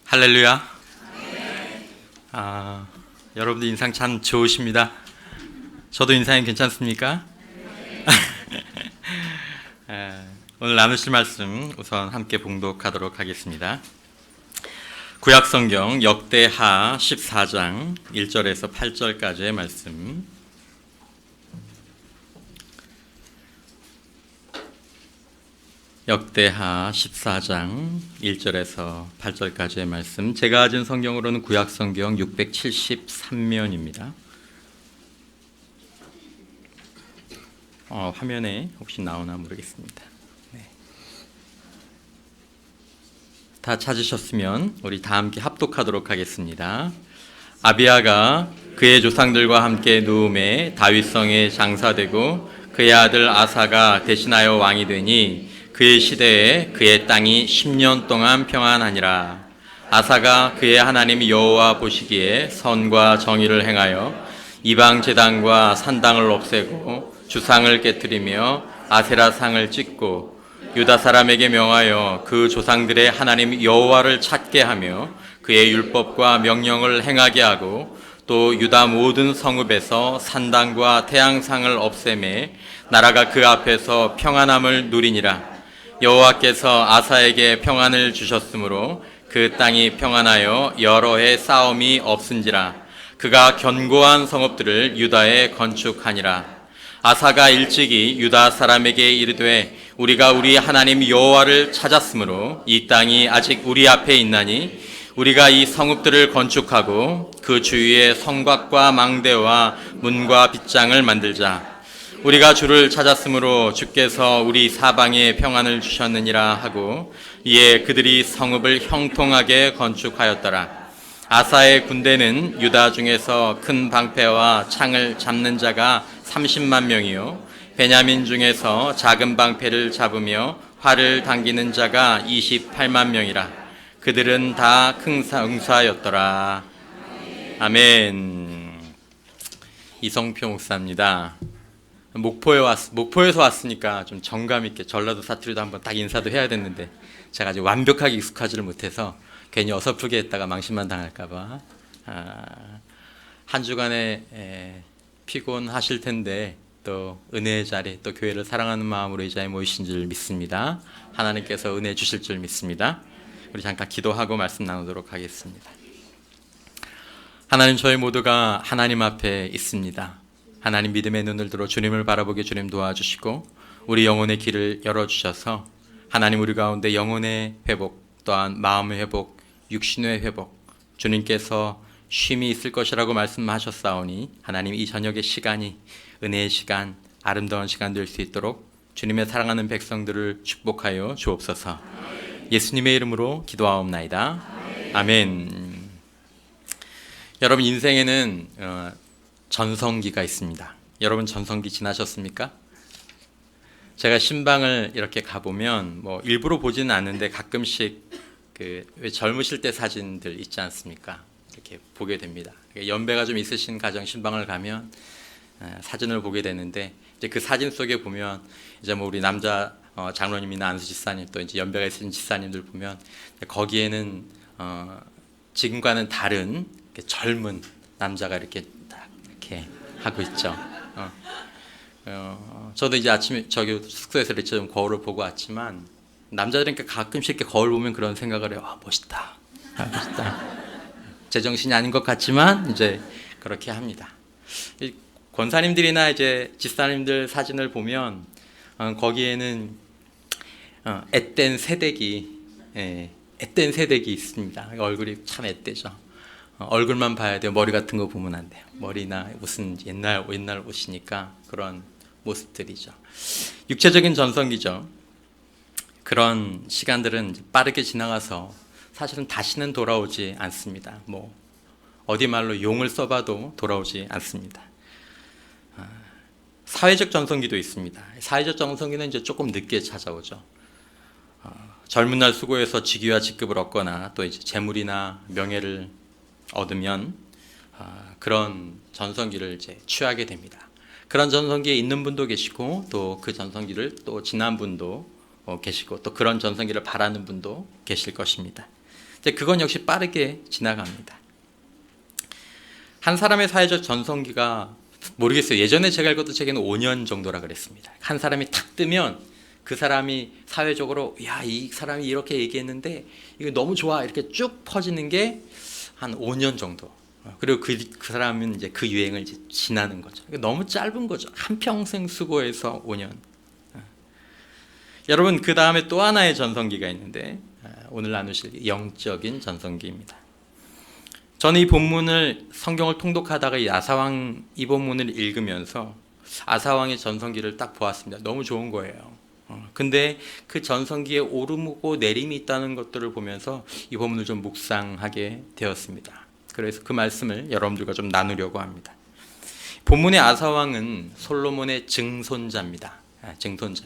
할렐루야. 여러분들 인상 참 좋으십니다. 저도 인상이 괜찮습니까? 오늘 나누실 말씀 우선 함께 봉독하도록 하겠습니다. 구약성경 역대하 14장 1절에서 8절까지의 말씀. 역대하 14장 1절에서 8절까지의 말씀. 제가 가진 성경으로는 구약성경 673면입니다. 화면에 혹시 나오나 모르겠습니다. 네. 다 찾으셨으면 우리 다 함께 합독하도록 하겠습니다. 아비야가 그의 조상들과 함께 누움에 다윗성에 장사되고 그의 아들 아사가 대신하여 왕이 되니 그의 시대에 그의 땅이 10년 동안 평안하니라. 아사가 그의 하나님 여호와 보시기에 선과 정의를 행하여 이방 제단과 산당을 없애고 주상을 깨뜨리며 아세라 상을 찢고 유다 사람에게 명하여 그 조상들의 하나님 여호와를 찾게 하며 그의 율법과 명령을 행하게 하고 또 유다 모든 성읍에서 산당과 태양상을 없애매 나라가 그 앞에서 평안함을 누리니라. 여호와께서 아사에게 평안을 주셨으므로 그 땅이 평안하여 여러 해 싸움이 없은지라. 그가 견고한 성읍들을 유다에 건축하니라. 아사가 일찍이 유다 사람에게 이르되 우리가 우리 하나님 여호와를 찾았으므로 이 땅이 아직 우리 앞에 있나니 우리가 이 성읍들을 건축하고 그 주위에 성곽과 망대와 문과 빗장을 만들자. 우리가 주를 찾았으므로 주께서 우리 사방에 평안을 주셨느니라 하고 이에 그들이 성읍을 형통하게 건축하였더라. 아사의 군대는 유다 중에서 큰 방패와 창을 잡는 자가 30만 명이요 베냐민 중에서 작은 방패를 잡으며 활을 당기는 자가 28만 명이라. 그들은 다 큰 용사였더라. 아멘. 이성표 목사입니다. 목포에서 왔으니까 좀 정감 있게 전라도 사투리도 한번 딱 인사도 해야 됐는데 제가 아직 완벽하게 익숙하지를 못해서 괜히 어설프게 했다가 망신만 당할까봐 한 주간에 피곤하실 텐데 또 은혜의 자리 또 교회를 사랑하는 마음으로 이 자리에 모이신 줄 믿습니다. 하나님께서 은혜 주실 줄 믿습니다. 우리 잠깐 기도하고 말씀 나누도록 하겠습니다. 하나님, 저희 모두가 하나님 앞에 있습니다. 하나님, 믿음의 눈을 들어 주님을 바라보게 주님 도와주시고 우리 영혼의 길을 열어주셔서 하나님, 우리 가운데 영혼의 회복 또한 마음의 회복, 육신의 회복 주님께서 쉼이 있을 것이라고 말씀하셨사오니 하나님, 이 저녁의 시간이 은혜의 시간, 아름다운 시간 될 수 있도록 주님의 사랑하는 백성들을 축복하여 주옵소서. 예수님의 이름으로 기도하옵나이다. 아멘. 여러분, 인생에는 전성기가 있습니다. 여러분, 전성기 지나셨습니까? 제가 신방을 이렇게 가보면 일부러 보지는 않는데 가끔씩 왜 젊으실 때 사진들 있지 않습니까? 이렇게 보게 됩니다. 연배가 좀 있으신 가정 신방을 가면 사진을 보게 되는데 이제 그 사진 속에 보면 이제 우리 남자 장로님이나 안수 지사님 또 이제 연배가 있으신 지사님들 보면 거기에는 지금과는 다른 젊은 남자가 이렇게 하고 있죠. 저도 이제 아침에 저기 숙소에서 이렇게 좀 거울을 보고 왔지만 남자들은 가끔씩 이렇게 거울 보면 그런 생각을 해요. 멋있다. 멋있다. 제정신이 아닌 것 같지만 이제 그렇게 합니다. 권사님들이나 이제 집사님들 사진을 보면 거기에는 앳된 새댁이 있습니다. 얼굴이 참 앳되죠. 얼굴만 봐야 돼요. 머리 같은 거 보면 안 돼요. 머리나 무슨 옛날 옷이니까 그런 모습들이죠. 육체적인 전성기죠. 그런 시간들은 빠르게 지나가서 사실은 다시는 돌아오지 않습니다. 어디 말로 용을 써봐도 돌아오지 않습니다. 사회적 전성기도 있습니다. 사회적 전성기는 이제 조금 늦게 찾아오죠. 젊은 날 수고해서 직위와 직급을 얻거나 또 이제 재물이나 명예를 얻으면 그런 전성기를 이제 취하게 됩니다. 그런 전성기에 있는 분도 계시고 또 그 전성기를 또 지난 분도 계시고 또 그런 전성기를 바라는 분도 계실 것입니다. 이제 그건 역시 빠르게 지나갑니다. 한 사람의 사회적 전성기가 모르겠어요. 예전에 제가 읽었던 책에는 5년 정도라 그랬습니다. 한 사람이 탁 뜨면 그 사람이 사회적으로 야, 이 사람이 이렇게 얘기했는데 이거 너무 좋아 이렇게 쭉 퍼지는 게 한 5년 정도. 그리고 그 사람은 이제 그 유행을 이제 지나는 거죠. 너무 짧은 거죠. 한평생 수고해서 5년. 여러분, 그 다음에 또 하나의 전성기가 있는데 오늘 나누실 영적인 전성기입니다. 저는 이 본문을 성경을 통독하다가 이 아사왕 이 본문을 읽으면서 아사왕의 전성기를 딱 보았습니다. 너무 좋은 거예요. 근데 그 전성기에 오르고 내림이 있다는 것들을 보면서 이 본문을 좀 묵상하게 되었습니다. 그래서 그 말씀을 여러분들과 좀 나누려고 합니다. 본문의 아사왕은 솔로몬의 증손자입니다. 증손자.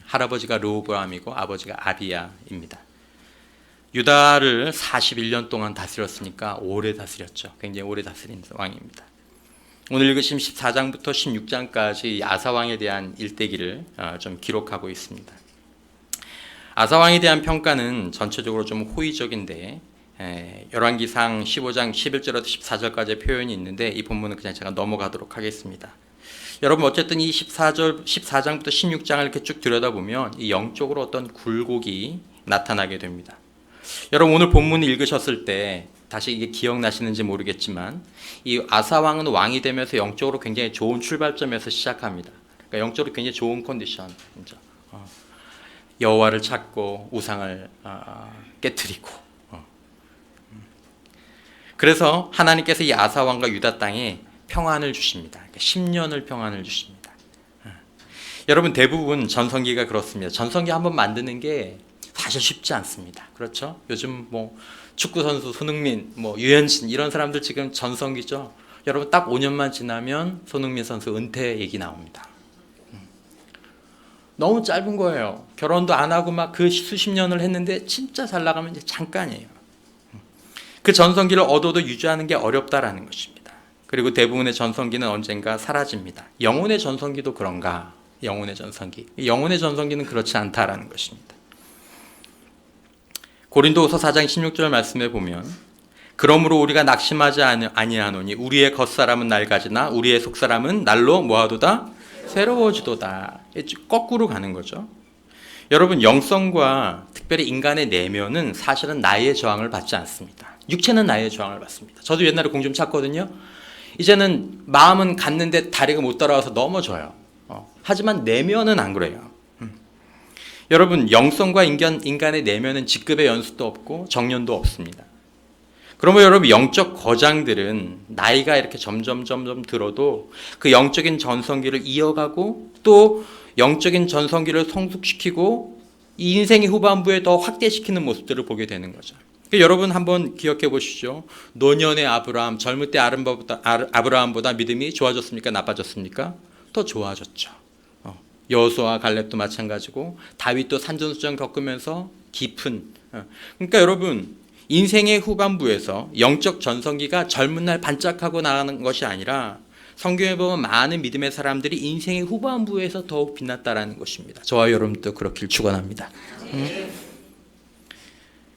할아버지가 르호보암이고 아버지가 아비야입니다. 유다를 41년 동안 다스렸으니까 오래 다스렸죠. 굉장히 오래 다스린 왕입니다. 오늘 읽으신 14장부터 16장까지 아사왕에 대한 일대기를 좀 기록하고 있습니다. 아사왕에 대한 평가는 전체적으로 좀 호의적인데 열왕기상 15장 11절부터 14절까지의 표현이 있는데 이 본문은 그냥 제가 넘어가도록 하겠습니다. 여러분, 어쨌든 이 14장부터 16장을 이렇게 쭉 들여다보면 이 영적으로 어떤 굴곡이 나타나게 됩니다. 여러분, 오늘 본문을 읽으셨을 때 다시 이게 기억나시는지 모르겠지만 이 아사왕은 왕이 되면서 영적으로 굉장히 좋은 출발점에서 시작합니다. 그러니까 영적으로 굉장히 좋은 컨디션이죠. 여호와를 찾고 우상을 깨뜨리고 그래서 하나님께서 이 아사왕과 유다 땅에 평안을 주십니다. 그러니까 10년을 평안을 주십니다. 여러분, 대부분 전성기가 그렇습니다. 전성기 한번 만드는 게 사실 쉽지 않습니다. 그렇죠? 요즘 뭐 축구 선수 손흥민, 뭐 유현진 이런 사람들 지금 전성기죠. 여러분, 딱 5년만 지나면 손흥민 선수 은퇴 얘기 나옵니다. 너무 짧은 거예요. 결혼도 안 하고 막 그 수십 년을 했는데 진짜 잘 나가면 이제 잠깐이에요. 그 전성기를 얻어도 유지하는 게 어렵다라는 것입니다. 그리고 대부분의 전성기는 언젠가 사라집니다. 영혼의 전성기도 그런가? 영혼의 전성기는 그렇지 않다라는 것입니다. 고린도후서 4장 16절 말씀에 보면 그러므로 우리가 낙심하지 아니하노니 우리의 겉사람은 낡아지나 우리의 속사람은 날로 뭐하도다? 새로워지도다. 거꾸로 가는 거죠. 여러분, 영성과 특별히 인간의 내면은 사실은 나의 저항을 받지 않습니다. 육체는 나의 저항을 받습니다. 저도 옛날에 공 좀 찼거든요. 이제는 마음은 갔는데 다리가 못 따라와서 넘어져요. 하지만 내면은 안 그래요. 여러분, 영성과 인간의 내면은 직급의 연수도 없고 정년도 없습니다. 그러면 여러분, 영적 거장들은 나이가 이렇게 점점 들어도 그 영적인 전성기를 이어가고 또 영적인 전성기를 성숙시키고 이 인생의 후반부에 더 확대시키는 모습들을 보게 되는 거죠. 그러니까 여러분, 한번 기억해 보시죠. 노년의 아브라함, 젊을 때 아브라함보다 믿음이 좋아졌습니까? 나빠졌습니까? 더 좋아졌죠. 여호수아와 갈렙도 마찬가지고 다윗도 산전수전 겪으면서 깊은 그러니까 여러분, 인생의 후반부에서 영적 전성기가 젊은 날 반짝하고 나가는 것이 아니라 성경에 보면 많은 믿음의 사람들이 인생의 후반부에서 더욱 빛났다라는 것입니다. 저와 여러분도 그렇길 축원합니다.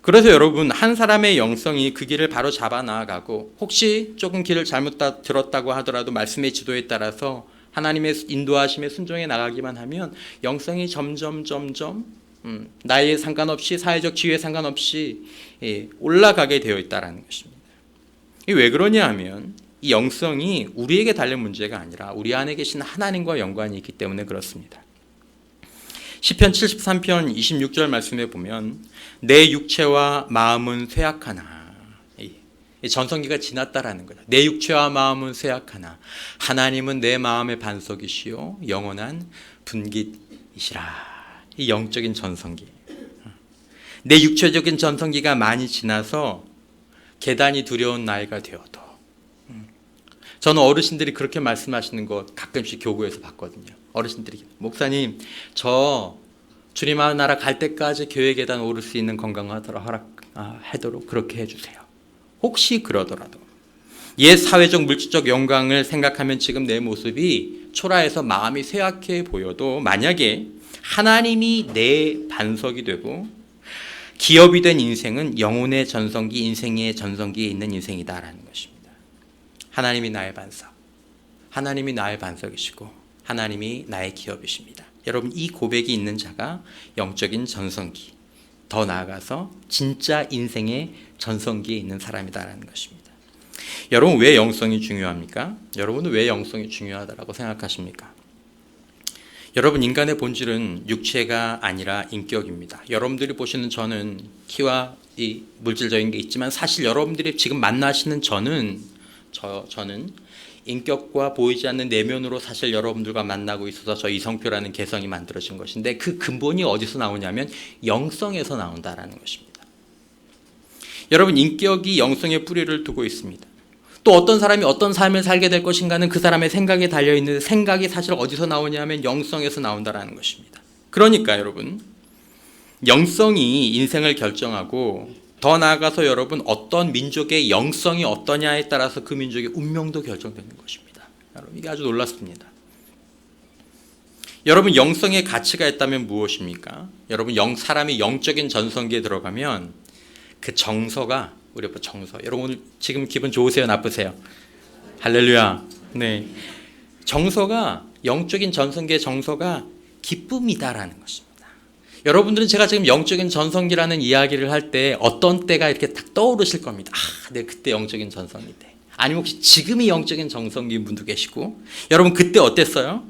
그래서 여러분, 한 사람의 영성이 그 길을 바로 잡아 나아가고 혹시 조금 길을 잘못 들었다고 하더라도 말씀의 지도에 따라서 하나님의 인도하심에 순종해 나가기만 하면 영성이 점점 나이에 상관없이 사회적 지위에 상관없이 올라가게 되어 있다는 것입니다. 이게 왜 그러냐 하면 이 영성이 우리에게 달린 문제가 아니라 우리 안에 계신 하나님과 연관이 있기 때문에 그렇습니다. 시편 73편 26절 말씀에 보면 내 육체와 마음은 쇠약하나, 전성기가 지났다라는 거죠. 내 육체와 마음은 쇠약하나 하나님은 내 마음의 반석이시요 영원한 분깃이시라. 이 영적인 전성기, 내 육체적인 전성기가 많이 지나서 계단이 두려운 나이가 되어도, 저는 어르신들이 그렇게 말씀하시는 거 가끔씩 교구에서 봤거든요. 어르신들이 목사님, 저 주님 나라 갈 때까지 교회 계단 오를 수 있는 건강하도록 하도록 그렇게 해주세요. 혹시 그러더라도 옛 사회적 물질적 영광을 생각하면 지금 내 모습이 초라해서 마음이 쇠약해 보여도 만약에 하나님이 내 반석이 되고 기업이 된 인생은 영혼의 전성기, 인생의 전성기에 있는 인생이다라는 것입니다. 하나님이 나의 반석, 하나님이 나의 반석이시고 하나님이 나의 기업이십니다. 여러분, 이 고백이 있는 자가 영적인 전성기, 더 나아가서 진짜 인생의 전성기에 있는 사람이다라는 것입니다. 여러분, 왜 영성이 중요합니까? 여러분은 왜 영성이 중요하다고 생각하십니까? 여러분, 인간의 본질은 육체가 아니라 인격입니다. 여러분들이 보시는 저는 키와 이 물질적인 게 있지만 사실 여러분들이 지금 만나시는 저는 인격과 보이지 않는 내면으로 사실 여러분들과 만나고 있어서 저 이성표라는 개성이 만들어진 것인데, 그 근본이 어디서 나오냐면 영성에서 나온다라는 것입니다. 여러분, 인격이 영성의 뿌리를 두고 있습니다. 또 어떤 사람이 어떤 삶을 살게 될 것인가는 그 사람의 생각에 달려있는데, 생각이 사실 어디서 나오냐면 영성에서 나온다라는 것입니다. 그러니까 여러분, 영성이 인생을 결정하고, 더 나아가서 여러분, 어떤 민족의 영성이 어떠냐에 따라서 그 민족의 운명도 결정되는 것입니다. 여러분, 이게 아주 놀랍습니다. 여러분, 영성의 가치가 있다면 무엇입니까? 여러분, 사람이 영적인 전성기에 들어가면 그 정서가, 우리 정서, 여러분 오늘 지금 기분 좋으세요? 나쁘세요? 할렐루야. 네, 정서가, 영적인 전성기의 정서가 기쁨이다라는 것입니다. 여러분들은 제가 지금 영적인 전성기라는 이야기를 할 때 어떤 때가 이렇게 딱 떠오르실 겁니다. 네, 그때 영적인 전성기 때. 아니면 혹시 지금이 영적인 전성기인 분도 계시고, 여러분 그때 어땠어요?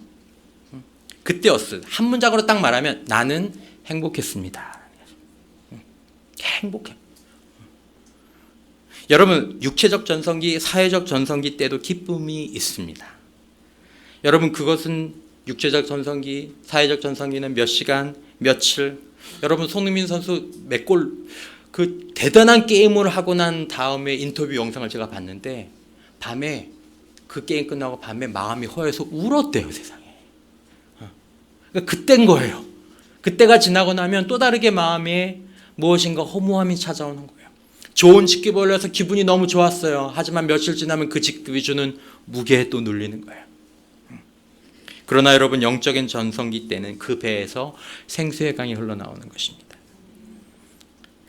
그때였어요. 한 문장으로 딱 말하면 나는 행복했습니다. 행복해. 여러분, 육체적 전성기, 사회적 전성기 때도 기쁨이 있습니다. 여러분, 그것은 육체적 전성기, 사회적 전성기는 몇 시간, 며칠. 여러분, 손흥민 선수 몇 골, 그 대단한 게임을 하고 난 다음에 인터뷰 영상을 제가 봤는데, 밤에 그 게임 끝나고 밤에 마음이 허해서 울었대요, 세상에. 그러니까 그때인 거예요. 그때가 지나고 나면 또 다르게 마음에 무엇인가 허무함이 찾아오는 거예요. 좋은 직급이 올려서 기분이 너무 좋았어요. 하지만 며칠 지나면 그 직급이 주는 무게에 또 눌리는 거예요. 그러나 여러분, 영적인 전성기 때는 그 배에서 생수의 강이 흘러나오는 것입니다.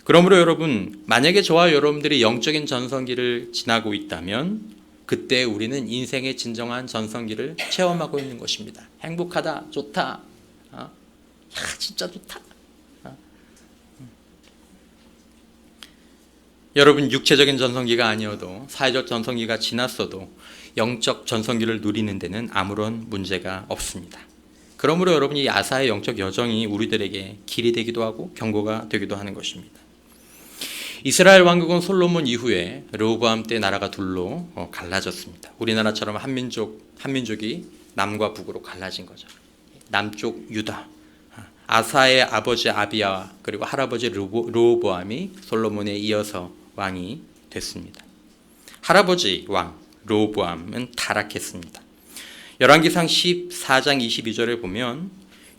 그러므로 여러분, 만약에 저와 여러분들이 영적인 전성기를 지나고 있다면 그때 우리는 인생의 진정한 전성기를 체험하고 있는 것입니다. 행복하다, 좋다, 진짜 좋다. 여러분, 육체적인 전성기가 아니어도, 사회적 전성기가 지났어도 영적 전성기를 누리는 데는 아무런 문제가 없습니다. 그러므로 여러분, 이 아사의 영적 여정이 우리들에게 길이 되기도 하고 경고가 되기도 하는 것입니다. 이스라엘 왕국은 솔로몬 이후에 르호보암 때 나라가 둘로 갈라졌습니다. 우리나라처럼 한민족이 남과 북으로 갈라진 거죠. 남쪽 유다, 아사의 아버지 아비야 그리고 할아버지 르호보암이 솔로몬에 이어서 왕이 됐습니다. 할아버지 왕 르호보암은 타락했습니다. 열왕기상 14장 22절에 보면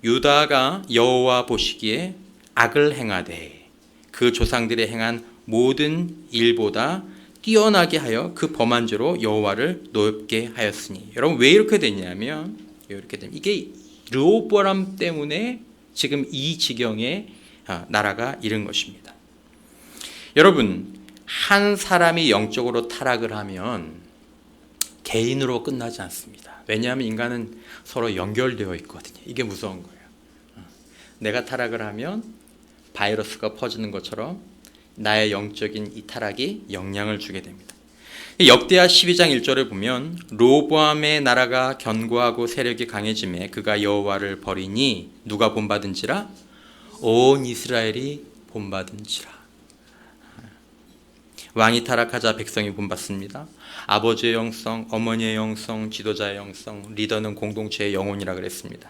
유다가 여호와 보시기에 악을 행하되 그 조상들이 행한 모든 일보다 뛰어나게 하여 그 범한 죄로 여호와를 노엽게 하였으니. 여러분, 왜 이렇게 됐냐면, 이게 르호보암 때문에 지금 이 지경에 나라가 이른 것입니다. 여러분, 한 사람이 영적으로 타락을 하면 개인으로 끝나지 않습니다. 왜냐하면 인간은 서로 연결되어 있거든요. 이게 무서운 거예요. 내가 타락을 하면 바이러스가 퍼지는 것처럼 나의 영적인 이 타락이 영향을 주게 됩니다. 역대하 12장 1절을 보면 르호보암의 나라가 견고하고 세력이 강해지매 그가 여호와를 버리니 누가 본받은지라? 온 이스라엘이 본받은지라. 왕이 타락하자 백성이 본받습니다. 아버지의 영성, 어머니의 영성, 지도자의 영성, 리더는 공동체의 영혼이라 그랬습니다.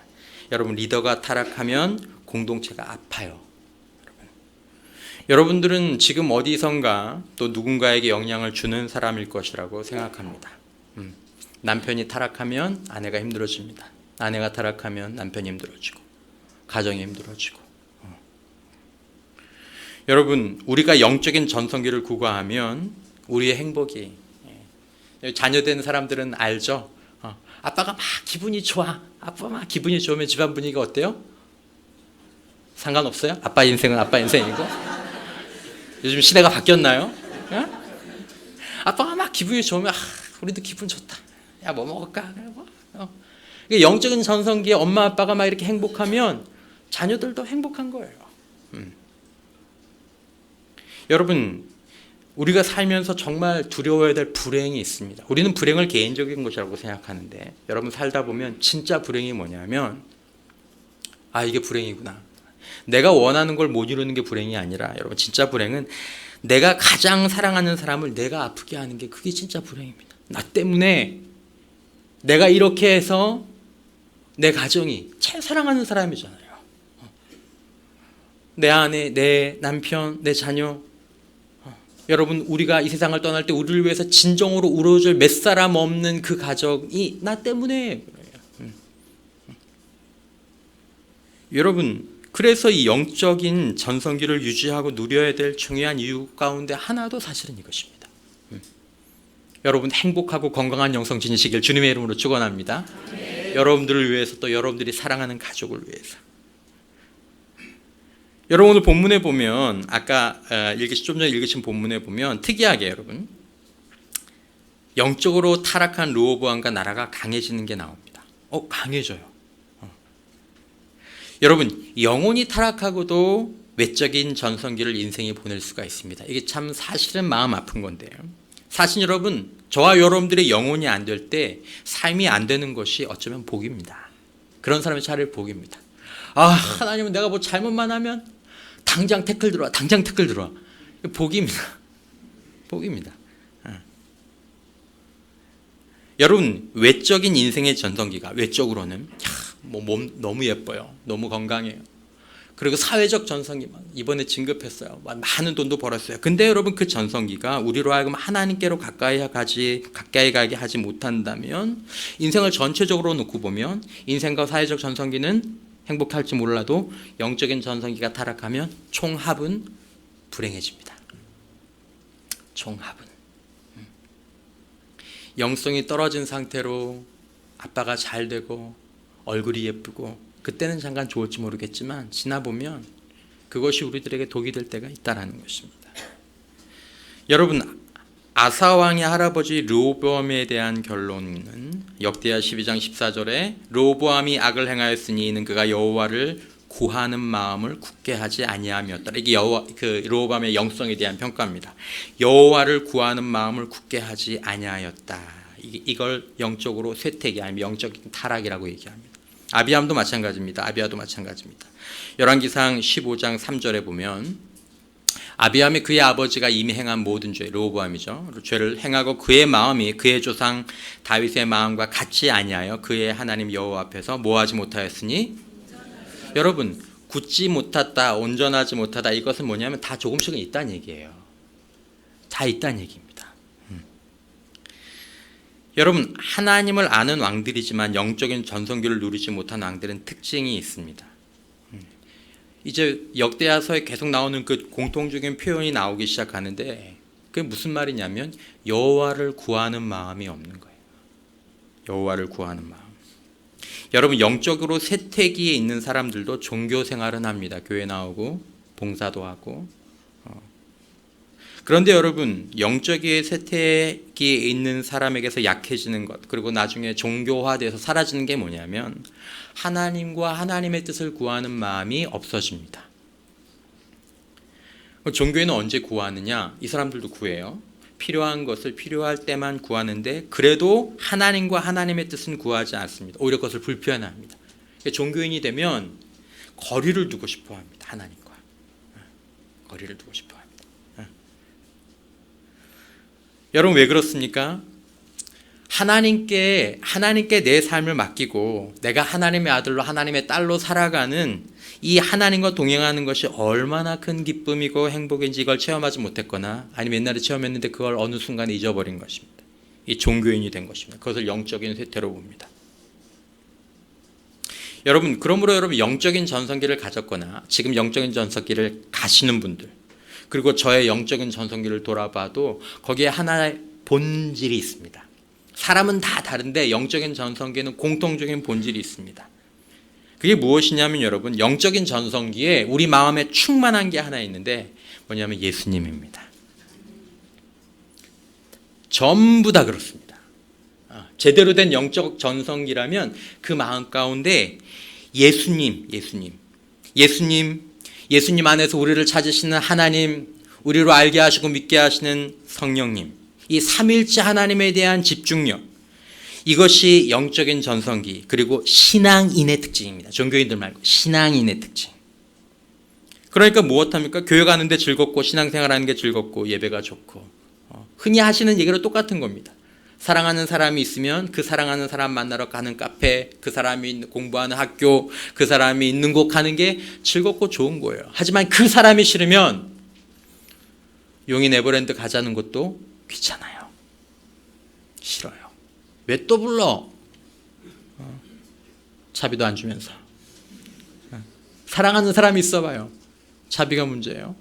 여러분, 리더가 타락하면 공동체가 아파요. 여러분들은 지금 어디선가 또 누군가에게 영향을 주는 사람일 것이라고 생각합니다. 남편이 타락하면 아내가 힘들어집니다. 아내가 타락하면 남편이 힘들어지고 가정이 힘들어지고. 여러분, 우리가 영적인 전성기를 구가하면 우리의 행복이, 자녀 된 사람들은 알죠. 아빠가 막 기분이 좋아. 아빠 막 기분이 좋으면 집안 분위기가 어때요? 상관없어요? 아빠 인생은 아빠 인생이고. 요즘 시대가 바뀌었나요? 어? 아빠가 막 기분이 좋으면 우리도 기분 좋다. 야, 뭐 먹을까? 영적인 전성기에 엄마 아빠가 막 이렇게 행복하면 자녀들도 행복한 거예요. 여러분, 우리가 살면서 정말 두려워해야 될 불행이 있습니다. 우리는 불행을 개인적인 것이라고 생각하는데 여러분 살다 보면 진짜 불행이 뭐냐면 이게 불행이구나. 내가 원하는 걸 못 이루는 게 불행이 아니라 여러분 진짜 불행은 내가 가장 사랑하는 사람을 내가 아프게 하는 게 그게 진짜 불행입니다. 나 때문에 내가 이렇게 해서 내 가정이 제일 사랑하는 사람이잖아요. 내 아내, 내 남편, 내 자녀. 여러분 우리가 이 세상을 떠날 때 우리를 위해서 진정으로 울어줄 몇 사람 없는 그 가정이 나 때문에 그래요. 여러분 그래서 이 영적인 전성기를 유지하고 누려야 될 중요한 이유 가운데 하나도 사실은 이것입니다. 여러분 행복하고 건강한 영성 지니시길 주님의 이름으로 축원합니다. 여러분들을 위해서 또 여러분들이 사랑하는 가족을 위해서. 여러분 오늘 본문에 보면 아까 좀 전에 읽으신 본문에 보면 특이하게 여러분 영적으로 타락한 르호보암과 나라가 강해지는 게 나옵니다. 강해져요. 여러분 영혼이 타락하고도 외적인 전성기를 인생이 보낼 수가 있습니다. 이게 참 사실은 마음 아픈 건데요. 사실 여러분 저와 여러분들의 영혼이 안 될 때 삶이 안 되는 것이 어쩌면 복입니다. 그런 사람의 차라리 복입니다. 하나님은 내가 뭐 잘못만 하면 당장 태클 들어와. 복입니다. 복입니다. 여러분 외적인 인생의 전성기가 외적으로는 몸 너무 예뻐요. 너무 건강해요. 그리고 사회적 전성기 이번에 진급했어요. 많은 돈도 벌었어요. 근데 여러분 그 전성기가 우리로 하여금 하나님께로 가까이 가게 하지 못한다면 인생을 전체적으로 놓고 보면 인생과 사회적 전성기는 행복할지 몰라도 영적인 전성기가 타락하면 총합은 불행해집니다. 총합은 영성이 떨어진 상태로 아빠가 잘 되고 얼굴이 예쁘고 그때는 잠깐 좋을지 모르겠지만 지나보면 그것이 우리들에게 독이 될 때가 있다는 것입니다. 여러분 아사왕의 할아버지 르호보암에 대한 결론은 역대하 12장 14절에 르호보암이 악을 행하였으니 이는 그가 여호와를 구하는 마음을 굳게 하지 아니함이었다. 이게 르호보암의 영성에 대한 평가입니다. 여호와를 구하는 마음을 굳게 하지 아니하였다. 이걸 영적으로 쇠퇴기 아니면 영적인 타락이라고 얘기합니다. 아비야도 마찬가지입니다. 열왕기상 15장 3절에 보면 아비암이 그의 아버지가 이미 행한 모든 죄, 르호보암이죠. 죄를 행하고 그의 마음이 그의 조상 다윗의 마음과 같이 아니하여 그의 하나님 여호와 앞에서 뭐하지 못하였으니 여러분 굳지 못했다, 온전하지 못하다 이것은 뭐냐면 다 조금씩은 있다는 얘기예요. 다 있다는 얘기입니다. 여러분 하나님을 아는 왕들이지만 영적인 전성기를 누리지 못한 왕들은 특징이 있습니다. 이제 역대하서에 계속 나오는 그 공통적인 표현이 나오기 시작하는데 그게 무슨 말이냐면 여호와를 구하는 마음이 없는 거예요. 여호와를 구하는 마음. 여러분 영적으로 쇠퇴기에 있는 사람들도 종교 생활은 합니다. 교회 나오고 봉사도 하고. 그런데 여러분 영적인 쇠퇴기에 있는 사람에게서 약해지는 것 그리고 나중에 종교화돼서 사라지는 게 뭐냐면 하나님과 하나님의 뜻을 구하는 마음이 없어집니다. 종교에는 언제 구하느냐? 이 사람들도 구해요. 필요한 것을 필요할 때만 구하는데 그래도 하나님과 하나님의 뜻은 구하지 않습니다. 오히려 그것을 불편해합니다. 종교인이 되면 거리를 두고 싶어 합니다. 하나님과 거리를 두고 싶어 합니다. 여러분 왜 그렇습니까? 하나님께 내 삶을 맡기고 내가 하나님의 아들로 하나님의 딸로 살아가는 이 하나님과 동행하는 것이 얼마나 큰 기쁨이고 행복인지 이걸 체험하지 못했거나 아니면 옛날에 체험했는데 그걸 어느 순간에 잊어버린 것입니다. 이 종교인이 된 것입니다. 그것을 영적인 쇠퇴로 봅니다. 여러분 그러므로 여러분 영적인 전성기를 가졌거나 지금 영적인 전성기를 가시는 분들 그리고 저의 영적인 전성기를 돌아봐도 거기에 하나의 본질이 있습니다. 사람은 다 다른데 영적인 전성기에는 공통적인 본질이 있습니다. 그게 무엇이냐면 여러분 영적인 전성기에 우리 마음에 충만한 게 하나 있는데 뭐냐면 예수님입니다. 전부 다 그렇습니다. 제대로 된 영적 전성기라면 그 마음 가운데 예수님 안에서 우리를 찾으시는 하나님, 우리로 알게 하시고 믿게 하시는 성령님, 이 삼일째 하나님에 대한 집중력, 이것이 영적인 전성기, 그리고 신앙인의 특징입니다. 종교인들 말고 신앙인의 특징. 그러니까 무엇합니까? 교회 가는데 즐겁고 신앙생활하는 게 즐겁고 예배가 좋고, 흔히 하시는 얘기로 똑같은 겁니다. 사랑하는 사람이 있으면 그 사랑하는 사람 만나러 가는 카페, 그 사람이 공부하는 학교, 그 사람이 있는 곳 가는 게 즐겁고 좋은 거예요. 하지만 그 사람이 싫으면 용인 네버랜드 가자는 것도 귀찮아요. 싫어요. 왜 또 불러? 차비도 안 주면서. 사랑하는 사람이 있어봐요. 차비가 문제예요.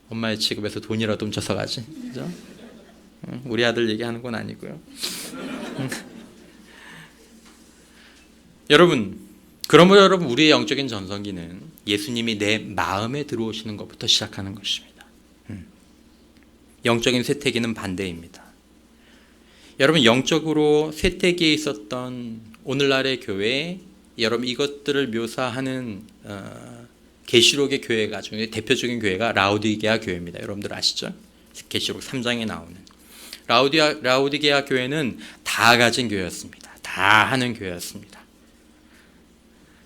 엄마의 지급에서 돈이라도 훔쳐서 가지. 그죠? 우리 아들 얘기하는 건 아니고요. 여러분, 그러므로 여러분, 우리의 영적인 전성기는 예수님이 내 마음에 들어오시는 것부터 시작하는 것입니다. 영적인 쇠퇴기는 반대입니다. 여러분, 영적으로 쇠퇴기에 있었던 오늘날의 교회, 여러분 이것들을 묘사하는 계시록의 교회가 중에 대표적인 교회가 라우디게아 교회입니다. 여러분들 아시죠? 계시록 3장에 나오는 라우디게아 교회는 다 가진 교회였습니다. 다 하는 교회였습니다.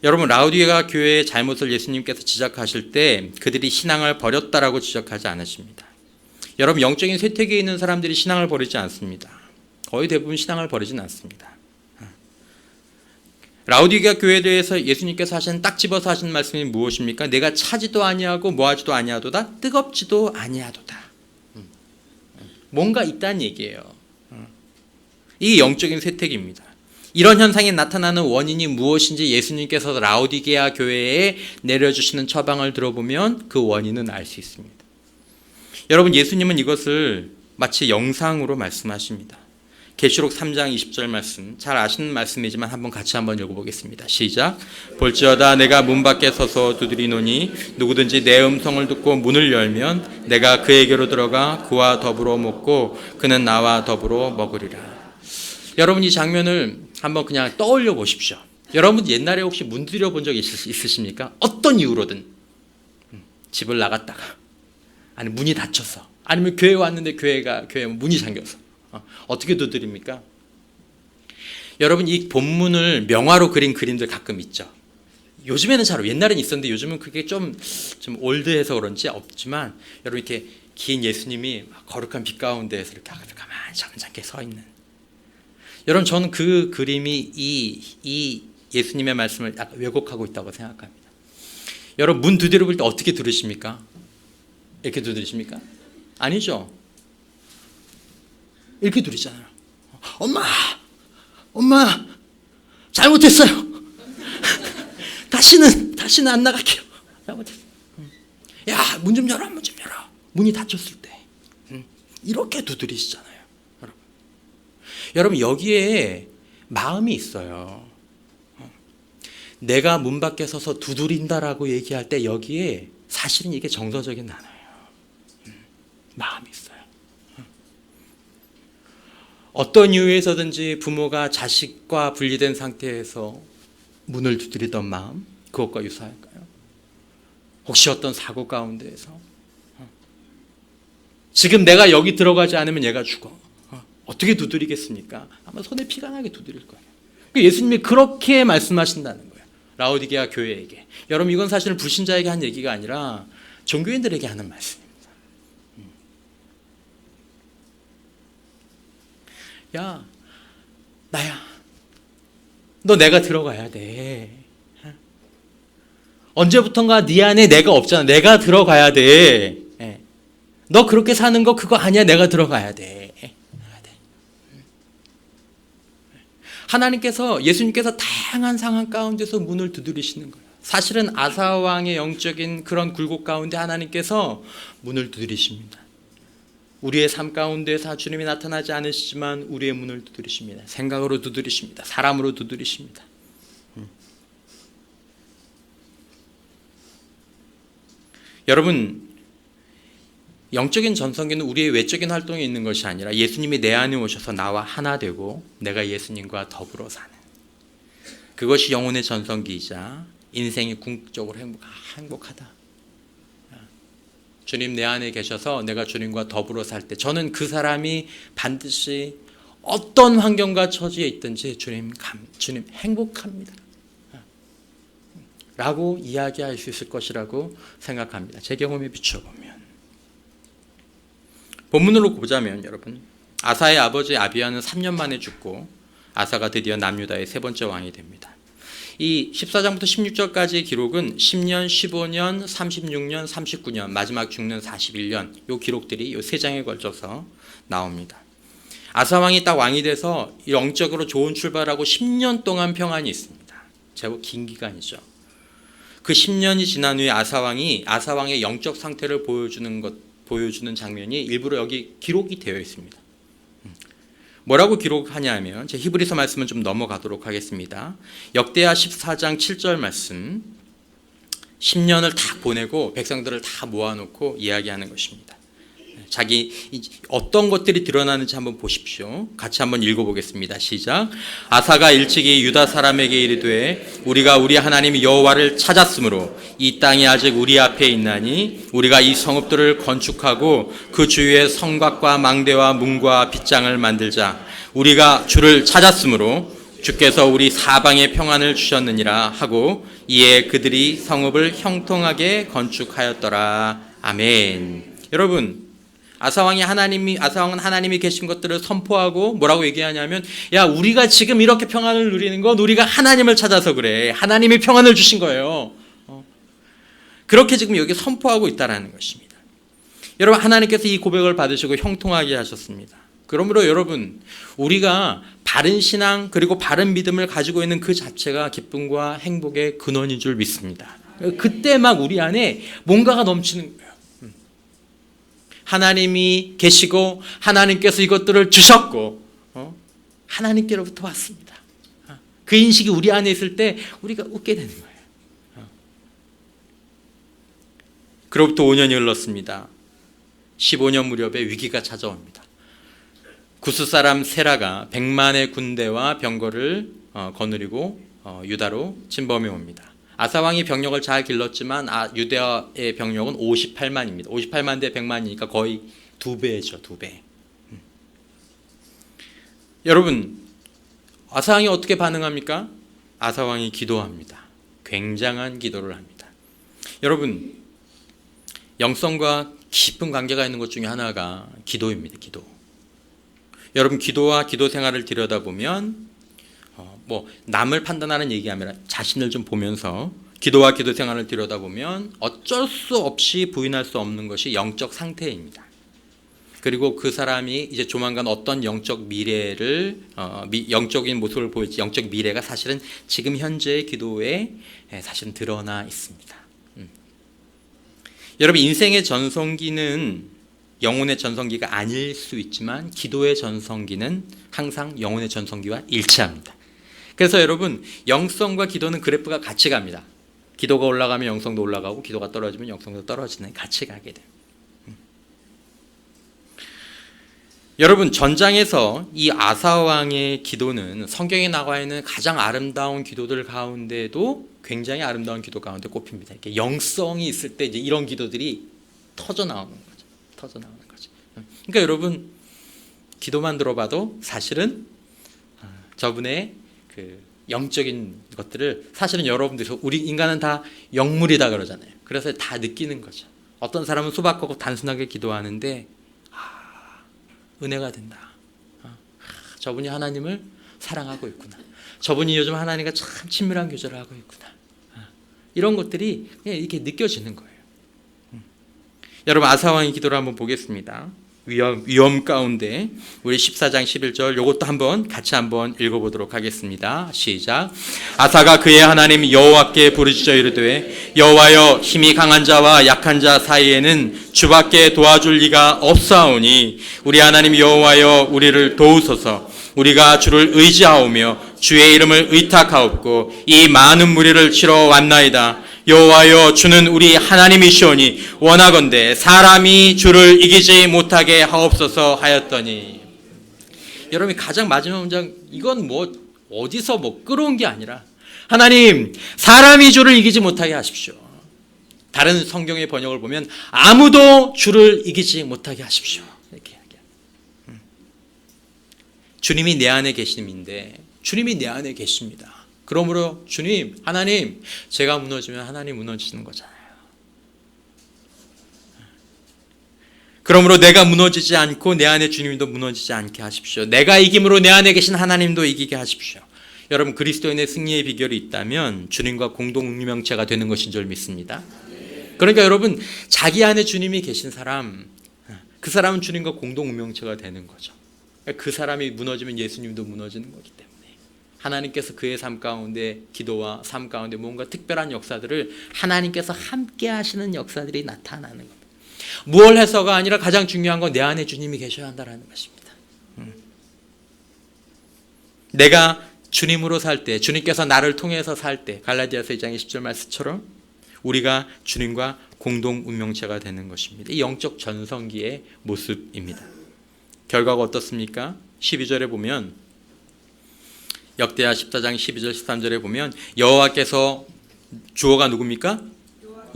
여러분, 라우디게아 교회의 잘못을 예수님께서 지적하실 때 그들이 신앙을 버렸다라고 지적하지 않으십니다. 여러분, 영적인 쇠퇴기에 있는 사람들이 신앙을 버리지 않습니다. 거의 대부분 신앙을 버리진 않습니다. 라우디게아 교회에 대해서 예수님께서 하신 딱 집어서 하신 말씀이 무엇입니까? 내가 차지도 아니하고 뭐하지도 아니하도다, 뜨겁지도 아니하도다. 뭔가 있다는 얘기예요. 이게 영적인 쇠퇴기입니다. 이런 현상이 나타나는 원인이 무엇인지 예수님께서 라우디게아 교회에 내려주시는 처방을 들어보면 그 원인은 알 수 있습니다. 여러분, 예수님은 이것을 마치 영상으로 말씀하십니다. 계시록 3장 20절 말씀, 잘 아시는 말씀이지만 같이 한번 읽어보겠습니다. 시작. 볼지어다 내가 문 밖에 서서 두드리노니 누구든지 내 음성을 듣고 문을 열면 내가 그에게로 들어가 그와 더불어 먹고 그는 나와 더불어 먹으리라. 여러분, 이 장면을 한번 그냥 떠올려 보십시오. 여러분, 옛날에 혹시 문 두드려 본 적 있으십니까? 어떤 이유로든 집을 나갔다가, 아니 문이 닫혀서, 아니면 교회 왔는데 교회 문이 잠겨서 어떻게 두드립니까? 여러분, 이 본문을 명화로 그린 그림들 가끔 있죠. 요즘에는 옛날엔 있었는데 요즘은 그게 좀 올드해서 그런지 없지만, 여러분 이렇게 긴 예수님이 거룩한 빛 가운데에서 이렇게 가만히 점잖게 서 있는. 여러분, 저는 그 그림이 이 예수님의 말씀을 약간 왜곡하고 있다고 생각합니다. 여러분, 문 두드려 볼 때 어떻게 두드리십니까? 이렇게 두드리십니까? 아니죠. 이렇게 두드리잖아요. 엄마, 잘못했어요. 다시는 안 나갈게요. 잘못했어요. 야, 문 좀 열어. 문이 닫혔을 때. 이렇게 두드리시잖아요. 여러분, 여기에 마음이 있어요. 내가 문 밖에 서서 두드린다라고 얘기할 때 여기에 사실은 이게 정서적인 단어예요. 마음이 있어요. 어떤 이유에서든지 부모가 자식과 분리된 상태에서 문을 두드리던 마음, 그것과 유사할까요? 혹시 어떤 사고 가운데에서 지금 내가 여기 들어가지 않으면 얘가 죽어. 어떻게 두드리겠습니까? 아마 손에 피가 나게 두드릴 거예요. 예수님이 그렇게 말씀하신다는 거예요. 라우디게아 교회에게. 여러분, 이건 사실은 불신자에게 한 얘기가 아니라 종교인들에게 하는 말씀입니다. 야, 나야, 너 내가 들어가야 돼. 언제부턴가 네 안에 내가 없잖아. 내가 들어가야 돼. 너 그렇게 사는 거 그거 아니야. 내가 들어가야 돼. 하나님께서, 예수님께서 다양한 상황 가운데서 문을 두드리시는 거예요. 사실은 아사 왕의 영적인 그런 굴곡 가운데 하나님께서 문을 두드리십니다. 우리의 삶 가운데서 주님이 나타나지 않으시지만 우리의 문을 두드리십니다. 생각으로 두드리십니다. 사람으로 두드리십니다. 여러분, 영적인 전성기는 우리의 외적인 활동에 있는 것이 아니라 예수님이 내 안에 오셔서 나와 하나 되고 내가 예수님과 더불어 사는, 그것이 영혼의 전성기이자 인생이 궁극적으로 행복하다. 주님 내 안에 계셔서 내가 주님과 더불어 살 때 저는 그 사람이 반드시 어떤 환경과 처지에 있든지 주님 행복합니다 라고 이야기할 수 있을 것이라고 생각합니다. 제 경험에 비춰보면. 본문으로 보자면 여러분, 아사의 아버지 아비야는 3년 만에 죽고 아사가 드디어 남유다의 세 번째 왕이 됩니다. 이 14장부터 16절까지의 기록은 10년, 15년, 36년, 39년, 마지막 죽는 41년, 이 기록들이 이 세 장에 걸쳐서 나옵니다. 아사 왕이 딱 왕이 돼서 영적으로 좋은 출발하고 10년 동안 평안이 있습니다. 제법 긴 기간이죠. 그 10년이 지난 후에 아사 왕의 영적 상태를 보여주는 장면이 일부러 여기 기록이 되어 있습니다. 뭐라고 기록하냐 하면, 제 히브리서 말씀은 좀 넘어가도록 하겠습니다. 역대하 14장 7절 말씀, 10년을 다 보내고 백성들을 다 모아놓고 이야기하는 것입니다. 자기 어떤 것들이 드러나는지 한번 보십시오. 같이 한번 읽어보겠습니다. 시작. 아사가 일찍이 유다 사람에게 이르되 우리가 우리 하나님 여호와를 찾았으므로 이 땅이 아직 우리 앞에 있나니 우리가 이 성읍들을 건축하고 그 주위에 성곽과 망대와 문과 빗장을 만들자. 우리가 주를 찾았으므로 주께서 우리 사방에 평안을 주셨느니라 하고 이에 그들이 성읍을 형통하게 건축하였더라. 아멘. 여러분, 아사왕은 하나님이 계신 것들을 선포하고 뭐라고 얘기하냐면, 야, 우리가 지금 이렇게 평안을 누리는 건 우리가 하나님을 찾아서 그래. 하나님이 평안을 주신 거예요. 그렇게 지금 여기 선포하고 있다는 것입니다. 여러분, 하나님께서 이 고백을 받으시고 형통하게 하셨습니다. 그러므로 여러분, 우리가 바른 신앙 그리고 바른 믿음을 가지고 있는 그 자체가 기쁨과 행복의 근원인 줄 믿습니다. 그때 막 우리 안에 뭔가가 넘치는 거예요. 하나님이 계시고 하나님께서 이것들을 주셨고 하나님께로부터 왔습니다. 그 인식이 우리 안에 있을 때 우리가 웃게 되는 거예요. 그로부터 5년이 흘렀습니다. 15년 무렵에 위기가 찾아옵니다. 구스 사람 세라가 100만의 군대와 병거를 거느리고 유다로 침범해 옵니다. 아사왕이 병력을 잘 길렀지만 유대의 병력은 58만입니다. 58만 대 100만이니까 거의 2배죠. 2배. 여러분, 아사왕이 어떻게 반응합니까? 아사왕이 기도합니다. 굉장한 기도를 합니다. 여러분, 영성과 깊은 관계가 있는 것 중에 하나가 기도입니다. 기도. 여러분, 기도와 기도 생활을 들여다보면 남을 판단하는 얘기가 아니라 자신을 좀 보면서 기도와 기도 생활을 들여다보면 어쩔 수 없이 부인할 수 없는 것이 영적 상태입니다. 그리고 그 사람이 이제 조만간 어떤 영적 미래를 영적인 모습을 보일지, 영적 미래가 사실은 지금 현재의 기도에 사실은 드러나 있습니다. 여러분, 인생의 전성기는 영혼의 전성기가 아닐 수 있지만 기도의 전성기는 항상 영혼의 전성기와 일치합니다. 그래서 여러분, 영성과 기도는 그래프가 같이 갑니다. 기도가 올라가면 영성도 올라가고 기도가 떨어지면 영성도 떨어지는, 같이 가게 돼요. 여러분, 전장에서 이 아사왕의 기도는 성경에 나와 있는 가장 아름다운 기도들 가운데도 굉장히 아름다운 기도 가운데 꼽힙니다. 이렇게 영성이 있을 때 이제 이런 기도들이 터져 나오는 거죠. 그러니까 여러분, 기도만 들어봐도 사실은 저분의 그 영적인 것들을 사실은 여러분들이, 우리 인간은 다 영물이다 그러잖아요. 그래서 다 느끼는 거죠. 어떤 사람은 소박하고 단순하게 기도하는데 은혜가 된다. 저분이 하나님을 사랑하고 있구나. 저분이 요즘 하나님과 참 친밀한 교제를 하고 있구나. 이런 것들이 그냥 이렇게 느껴지는 거예요. 여러분, 아사왕의 기도를 한번 보겠습니다. 위험 가운데 우리 14장 11절 요것도 한번 같이 한번 읽어보도록 하겠습니다. 시작. 아사가 그의 하나님 여호와께 부르짖어 이르되 여호와여, 힘이 강한 자와 약한 자 사이에는 주밖에 도와줄 리가 없사오니 우리 하나님 여호와여, 우리를 도우소서. 우리가 주를 의지하오며 주의 이름을 의탁하옵고 이 많은 무리를 치러 왔나이다. 여호와여 주는 우리 하나님이시오니 원하건대 사람이 주를 이기지 못하게 하옵소서 하였더니. 여러분이 가장 마지막 문장, 이건 뭐 어디서 뭐 끌어온 게 아니라 하나님 사람이 주를 이기지 못하게 하십시오. 다른 성경의 번역을 보면 아무도 주를 이기지 못하게 하십시오. 이렇게 이야기해요. 주님이 내 안에 계심인데 주님이 내 안에 계십니다. 그러므로 주님, 하나님, 제가 무너지면 하나님 무너지는 거잖아요. 그러므로 내가 무너지지 않고 내 안에 주님도 무너지지 않게 하십시오. 내가 이김으로 내 안에 계신 하나님도 이기게 하십시오. 여러분, 그리스도인의 승리의 비결이 있다면 주님과 공동 운명체가 되는 것인 줄 믿습니다. 그러니까 여러분, 자기 안에 주님이 계신 사람, 그 사람은 주님과 공동 운명체가 되는 거죠. 그 사람이 무너지면 예수님도 무너지는 거기 때문에 하나님께서 그의 삶 가운데, 기도와 삶 가운데 뭔가 특별한 역사들을 하나님께서 함께 하시는 역사들이 나타나는 겁니다. 무얼 해서가 아니라 가장 중요한 건 내 안에 주님이 계셔야 한다는 것입니다. 내가 주님으로 살 때, 주님께서 나를 통해서 살 때, 갈라디아서 2장 20절 말씀처럼 우리가 주님과 공동 운명체가 되는 것입니다. 이 영적 전성기의 모습입니다. 결과가 어떻습니까? 12절에 보면, 역대하 14장 12절 13절에 보면 여호와께서, 주어가 누굽니까?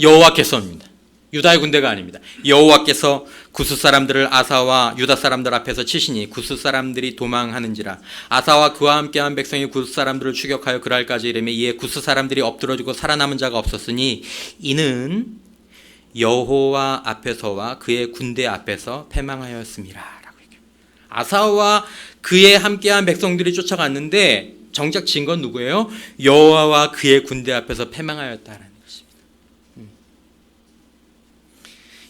여호와께서입니다. 유다의 군대가 아닙니다. 여호와께서 구스 사람들을 아사와 유다 사람들 앞에서 치시니 구스 사람들이 도망하는지라. 아사와 그와 함께한 백성이 구스 사람들을 추격하여 그랄까지 이르매 이에 구스 사람들이 엎드러지고 살아남은 자가 없었으니 이는 여호와 앞에서와 그의 군대 앞에서 패망하였음이라. 아사와 그의 함께한 백성들이 쫓아갔는데 정작 진 건 누구예요? 여호와와 그의 군대 앞에서 패망하였다라는 것입니다.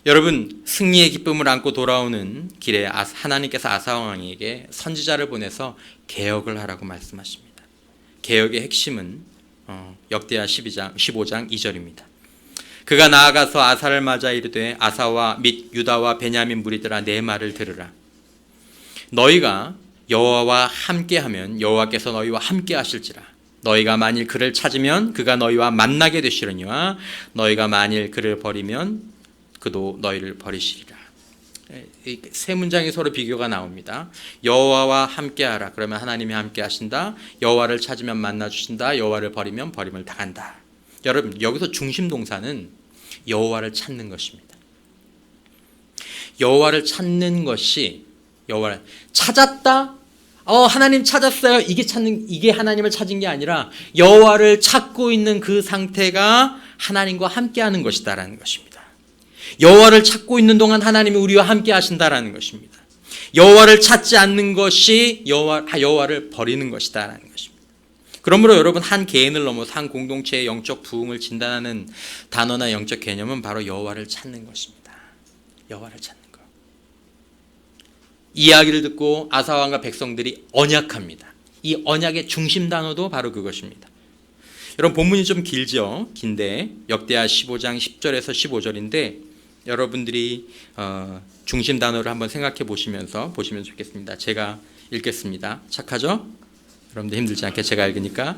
여러분, 승리의 기쁨을 안고 돌아오는 길에 하나님께서 아사 왕에게 선지자를 보내서 개혁을 하라고 말씀하십니다. 개혁의 핵심은 역대하 15장 2절입니다. 그가 나아가서 아사를 맞아 이르되 아사와 및 유다와 베냐민 무리들아 내 말을 들으라. 너희가 여호와와 함께하면 여호와께서 너희와 함께하실지라. 너희가 만일 그를 찾으면 그가 너희와 만나게 되시려니와 너희가 만일 그를 버리면 그도 너희를 버리시리라. 이 세 문장이 서로 비교가 나옵니다. 여호와와 함께하라. 그러면 하나님이 함께하신다. 여호와를 찾으면 만나 주신다. 여호와를 버리면 버림을 당한다. 여러분, 여기서 중심 동사는 여호와를 찾는 것입니다. 여호와를 찾는 것이, 여호와를 찾았다. 하나님 찾았어요. 이게 하나님을 찾은 게 아니라 여호와를 찾고 있는 그 상태가 하나님과 함께하는 것이다라는 것입니다. 여호와를 찾고 있는 동안 하나님이 우리와 함께 하신다라는 것입니다. 여호와를 찾지 않는 것이 여호와를 버리는 것이다라는 것입니다. 그러므로 여러분, 한 개인을 넘어서 한 공동체의 영적 부흥을 진단하는 단어나 영적 개념은 바로 여호와를 찾는 것입니다. 여호와를 찾는 것. 이야기를 듣고 아사왕과 백성들이 언약합니다. 이 언약의 중심 단어도 바로 그것입니다. 여러분, 본문이 좀 길죠? 긴데 역대하 15장 10절에서 15절인데 여러분들이 중심 단어를 한번 생각해 보시면 좋겠습니다. 제가 읽겠습니다. 착하죠? 여러분들 힘들지 않게 제가 읽으니까.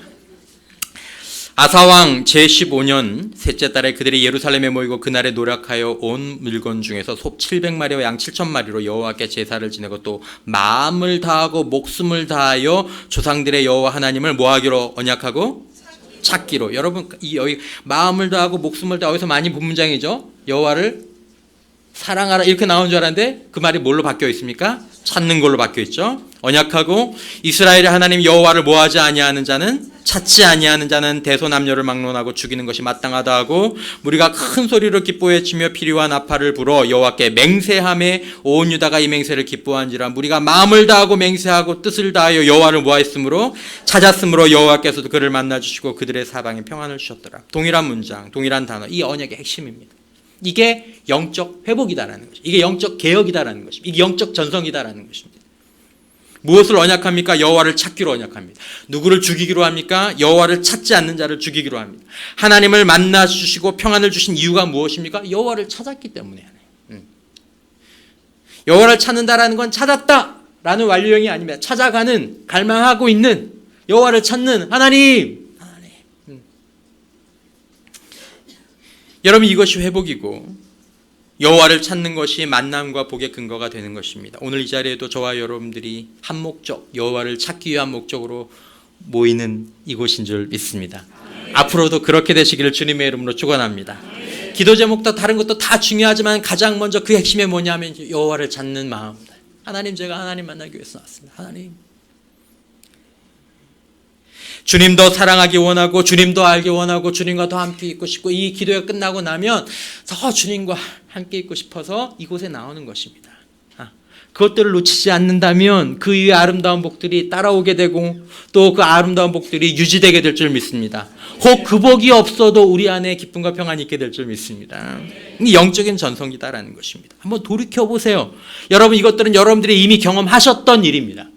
아사왕 제15년 셋째 달에 그들이 예루살렘에 모이고 그날에 노력하여 온 물건 중에서 소 700마리와 양 7,000마리로 여호와께 제사를 지내고 또 마음을 다하고 목숨을 다하여 조상들의 여호와 하나님을 뭐하기로 언약하고? 찾기로. 여러분, 여기 마음을 다하고 목숨을 다하고, 여기서 많이 본 문장이죠. 여호와를 사랑하라 이렇게 나온 줄 알았는데 그 말이 뭘로 바뀌어 있습니까? 찾는 걸로 바뀌어 있죠. 언약하고 이스라엘의 하나님 여호와를 모하지 아니하는 자는, 찾지 아니하는 자는 대소남녀를 막론하고 죽이는 것이 마땅하다 하고 무리가 큰 소리로 기뻐해 치며 피리와 나팔을 불어 여호와께 맹세하매 온 유다가 이 맹세를 기뻐한지라. 무리가 마음을 다하고 맹세하고 뜻을 다하여 여호와를 모하였으므로 찾았으므로 여호와께서도 그를 만나 주시고 그들의 사방에 평안을 주셨더라. 동일한 문장, 동일한 단어, 이 언약의 핵심입니다. 이게 영적 회복이다라는 것입니다. 이게 영적 개혁이다라는 것입니다. 이게 영적 전성이다라는 것입니다. 무엇을 언약합니까? 여호와를 찾기로 언약합니다. 누구를 죽이기로 합니까? 여호와를 찾지 않는 자를 죽이기로 합니다. 하나님을 만나 주시고 평안을 주신 이유가 무엇입니까? 여호와를 찾았기 때문에. 여호와를 찾는다라는 건 찾았다라는 완료형이 아닙니다. 찾아가는, 갈망하고 있는, 여호와를 찾는 하나님. 여러분, 이것이 회복이고 여호와를 찾는 것이 만남과 복의 근거가 되는 것입니다. 오늘 이 자리에도 저와 여러분들이 한 목적, 여호와를 찾기 위한 목적으로 모이는 이곳인 줄 믿습니다. 앞으로도 그렇게 되시기를 주님의 이름으로 축원합니다. 기도 제목도 다른 것도 다 중요하지만 가장 먼저 그 핵심이 뭐냐면 여호와를 찾는 마음. 하나님, 제가 하나님 만나기 위해서 왔습니다. 하나님, 주님 더 사랑하기 원하고 주님 더 알기 원하고 주님과 더 함께 있고 싶고, 이 기도가 끝나고 나면 더 주님과 함께 있고 싶어서 이곳에 나오는 것입니다. 그것들을 놓치지 않는다면 그 위에 아름다운 복들이 따라오게 되고 또 그 아름다운 복들이 유지되게 될 줄 믿습니다. 혹 그 복이 없어도 우리 안에 기쁨과 평안이 있게 될 줄 믿습니다. 이 영적인 전성기다라는 것입니다. 한번 돌이켜보세요. 여러분, 이것들은 여러분들이 이미 경험하셨던 일입니다.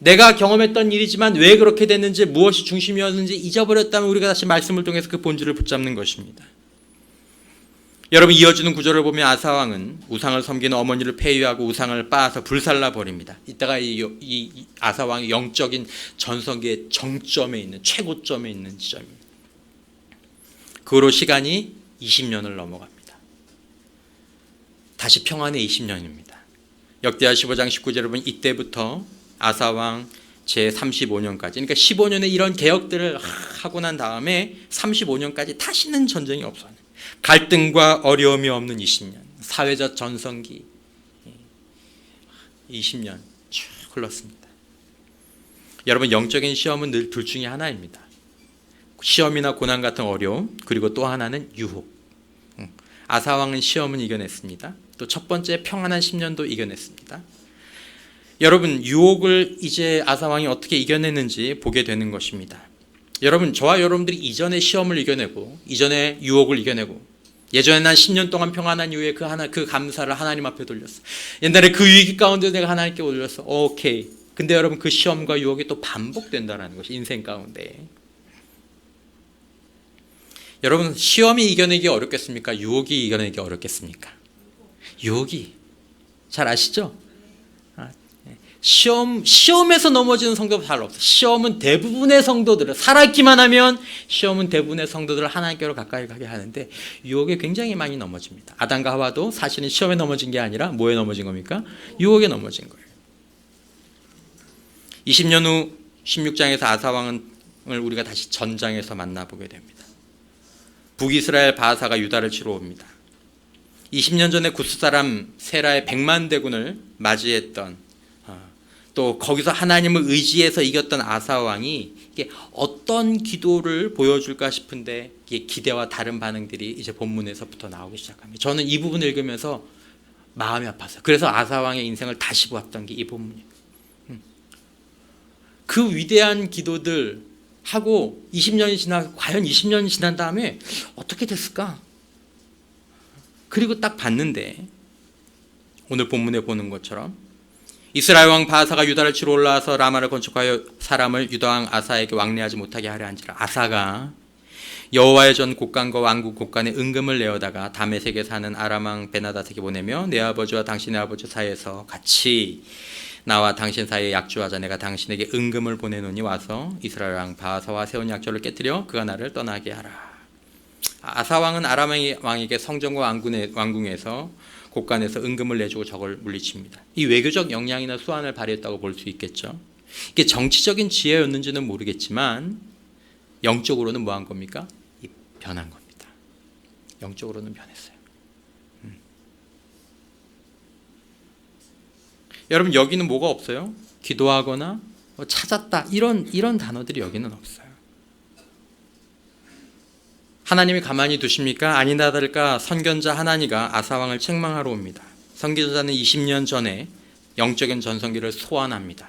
내가 경험했던 일이지만 왜 그렇게 됐는지, 무엇이 중심이었는지 잊어버렸다면 우리가 다시 말씀을 통해서 그 본질을 붙잡는 것입니다. 여러분, 이어지는 구절을 보면 아사왕은 우상을 섬기는 어머니를 폐위하고 우상을 빻아서 불살라 버립니다. 이따가 이 아사왕이 영적인 전성기의 정점에 있는, 최고점에 있는 지점입니다. 그 후로 시간이 20년을 넘어갑니다. 다시 평안의 20년입니다. 역대하 15장 19절을 보면 이때부터 아사왕 제35년까지, 그러니까 15년의 이런 개혁들을 하고 난 다음에 35년까지 다시는 전쟁이 없어요. 갈등과 어려움이 없는 20년, 사회적 전성기 20년 쭉 흘렀습니다. 여러분, 영적인 시험은 늘 둘 중에 하나입니다. 시험이나 고난 같은 어려움, 그리고 또 하나는 유혹. 아사왕은 시험은 이겨냈습니다. 또 첫 번째 평안한 10년도 이겨냈습니다. 여러분, 유혹을 이제 아사왕이 어떻게 이겨냈는지 보게 되는 것입니다. 여러분, 저와 여러분들이 이전에 시험을 이겨내고 이전에 유혹을 이겨내고 예전에 난 10년 동안 평안한 이후에 그 감사를 하나님 앞에 돌렸어. 옛날에 그 위기 가운데 내가 하나님께 올렸어. 오케이. 근데 여러분, 그 시험과 유혹이 또 반복된다는 것이 인생 가운데. 여러분, 시험이 이겨내기 어렵겠습니까? 유혹이 이겨내기 어렵겠습니까? 유혹이. 잘 아시죠? 시험에서 넘어지는 성도가 잘 없어요. 시험은 대부분의 성도들을, 살아있기만 하면 시험은 대부분의 성도들을 하나님께로 가까이 가게 하는데 유혹에 굉장히 많이 넘어집니다. 아담과 하와도 사실은 시험에 넘어진 게 아니라 뭐에 넘어진 겁니까? 유혹에 넘어진 거예요. 20년 후 16장에서 아사왕을 우리가 다시 전장에서 만나보게 됩니다. 북이스라엘 바하사가 유다를 치러 옵니다. 20년 전에 구스 사람 세라의 100만 대군을 맞이했던, 또 거기서 하나님을 의지해서 이겼던 아사왕이 이게 어떤 기도를 보여줄까 싶은데 이게 기대와 다른 반응들이 이제 본문에서부터 나오기 시작합니다. 저는 이 부분을 읽으면서 마음이 아팠어요. 그래서 아사왕의 인생을 다시 보았던 게 이 본문이에요. 그 위대한 기도들 하고 20년이 과연 20년이 지난 다음에 어떻게 됐을까? 그리고 딱 봤는데 오늘 본문에 보는 것처럼 이스라엘 왕 바하사가 유다를 치러 올라와서 라마를 건축하여 사람을 유다 왕 아사에게 왕래하지 못하게 하려 한지라. 아사가 여호와의 전 곡간과 왕국 곡간에 은금을 내어다가 다메섹에 사는 아람 왕 베나닷에게 보내며 내 아버지와 당신의 아버지 사이에서 같이 나와 당신 사이에 약조하자. 내가 당신에게 은금을 보내노니 와서 이스라엘 왕 바하사와 세운 약조를 깨뜨려 그가 나를 떠나게 하라. 아사 왕은 아람 왕에게 성전과 왕궁에서 곡간에서 은금을 내주고 적을 물리칩니다. 이 외교적 역량이나 수완을 발휘했다고 볼 수 있겠죠. 이게 정치적인 지혜였는지는 모르겠지만 영적으로는 뭐한 겁니까? 변한 겁니다. 영적으로는 변했어요. 여러분, 여기는 뭐가 없어요? 기도하거나 찾았다 이런 단어들이 여기는 없어요. 하나님이 가만히 두십니까? 아니다 다를까 선견자 하나니가 아사왕을 책망하러 옵니다. 선견자는 20년 전에 영적인 전성기를 소환합니다.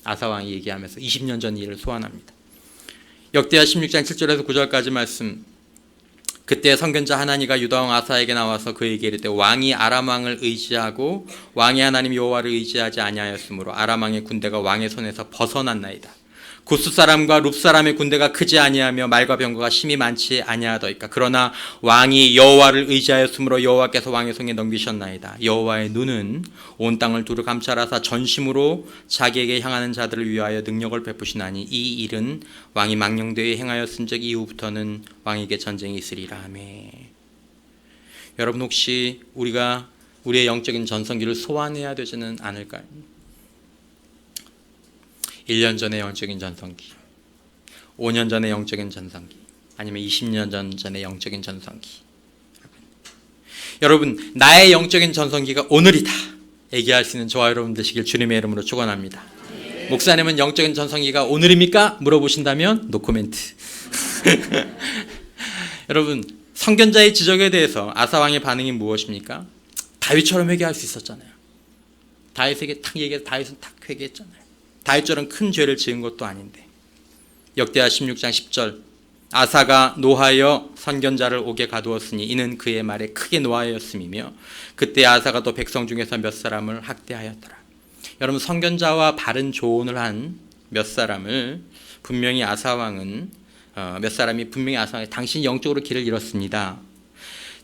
아사왕이 얘기하면서 20년 전 일을 소환합니다. 역대하 16장 7절에서 9절까지 말씀. 그때 선견자 하나니가 유다왕 아사에게 나와서 그에게 이르되 왕이 아람 왕을 의지하고 왕의 하나님 여호와를 의지하지 아니하였으므로 아람 왕의 군대가 왕의 손에서 벗어났나이다. 구스 사람과 룹 사람의 군대가 크지 아니하며 말과 병거가 심히 많지 아니하더이까. 그러나 왕이 여호와를 의지하였으므로 여호와께서 왕의 손에 넘기셨나이다. 여호와의 눈은 온 땅을 두루 감찰하사 전심으로 자기에게 향하는 자들을 위하여 능력을 베푸시나니 이 일은 왕이 망령되이 행하였은즉 이후부터는 왕에게 전쟁이 있으리라. 아멘. 여러분, 혹시 우리가 우리의 영적인 전성기를 소환해야 되지는 않을까요? 1년 전의 영적인 전성기, 5년 전의 영적인 전성기, 아니면 20년 전의 영적인 전성기. 여러분, 나의 영적인 전성기가 오늘이다 얘기할 수 있는 저와 여러분 되시길 주님의 이름으로 축원합니다. 목사님은 영적인 전성기가 오늘입니까? 물어보신다면 노코멘트. 여러분, 선견자의 지적에 대해서 아사왕의 반응이 무엇입니까? 다윗처럼 회개할 수 있었잖아요. 다윗에게 탁 얘기해서 다윗은 탁 회개했잖아요. 다윗처럼 큰 죄를 지은 것도 아닌데. 역대하 16장 10절, 아사가 노하여 선견자를 옥에 가두었으니 이는 그의 말에 크게 노하였음이며 그때 아사가 또 백성 중에서 몇 사람을 학대하였더라. 여러분, 선견자와 바른 조언을 한 몇 사람을 분명히 아사왕은 몇 사람이 분명히 아사왕이 당신 영적으로 길을 잃었습니다.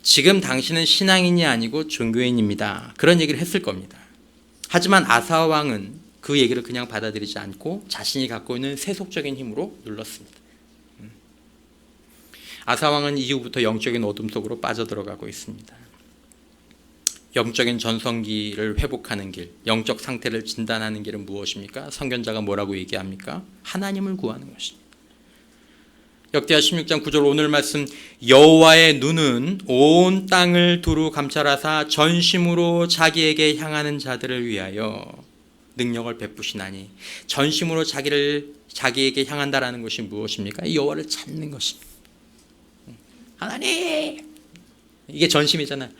지금 당신은 신앙인이 아니고 종교인입니다. 그런 얘기를 했을 겁니다. 하지만 아사왕은 그 얘기를 그냥 받아들이지 않고 자신이 갖고 있는 세속적인 힘으로 눌렀습니다. 아사왕은 이후부터 영적인 어둠 속으로 빠져들어가고 있습니다. 영적인 전성기를 회복하는 길, 영적 상태를 진단하는 길은 무엇입니까? 선견자가 뭐라고 얘기합니까? 하나님을 구하는 것입니다. 역대하 16장 9절 오늘 말씀, 여호와의 눈은 온 땅을 두루 감찰하사 전심으로 자기에게 향하는 자들을 위하여 능력을 베푸시나니, 전심으로 자기에게 향한다라는 것이 무엇입니까? 여호와를 찾는 것입니다. 하나님, 이게 전심이잖아요.